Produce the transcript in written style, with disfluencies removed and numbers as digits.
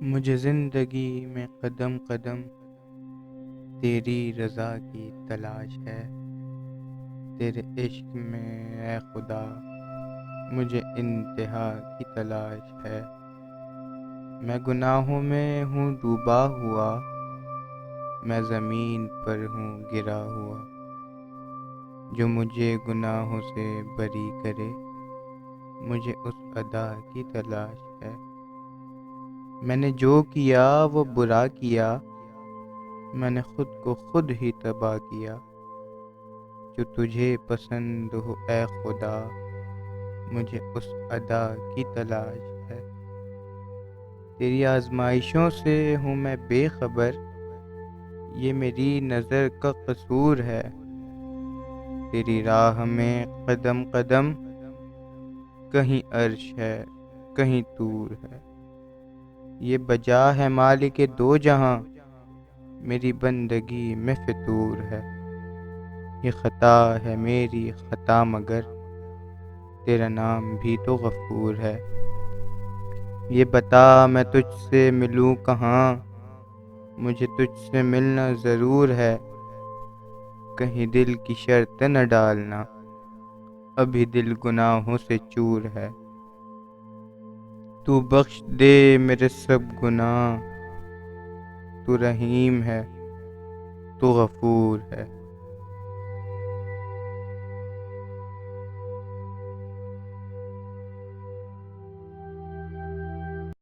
مجھے زندگی میں قدم قدم تیری رضا کی تلاش ہے۔ تیرے عشق میں اے خدا مجھے انتہا کی تلاش ہے۔ میں گناہوں میں ہوں ڈوبا ہوا، میں زمین پر ہوں گرا ہوا۔ جو مجھے گناہوں سے بری کرے، مجھے اس ادا کی تلاش ہے۔ میں نے جو کیا وہ برا کیا، میں نے خود کو خود ہی تباہ کیا۔ جو تجھے پسند ہو اے خدا، مجھے اس ادا کی تلاش ہے۔ تیری آزمائشوں سے ہوں میں بے خبر، یہ میری نظر کا قصور ہے۔ تیری راہ میں قدم قدم، کہیں عرش ہے کہیں طور ہے۔ یہ بجا ہے مالک دو جہاں، میری بندگی میں فطور ہے۔ یہ خطا ہے میری خطا مگر، تیرا نام بھی تو غفور ہے۔ یہ بتا میں تجھ سے ملوں کہاں، مجھے تجھ سے ملنا ضرور ہے۔ کہیں دل کی شرط نہ ڈالنا، ابھی دل گناہوں سے چور ہے۔ تو بخش دے میرے سب گناہ، تو رحیم ہے تو غفور ہے۔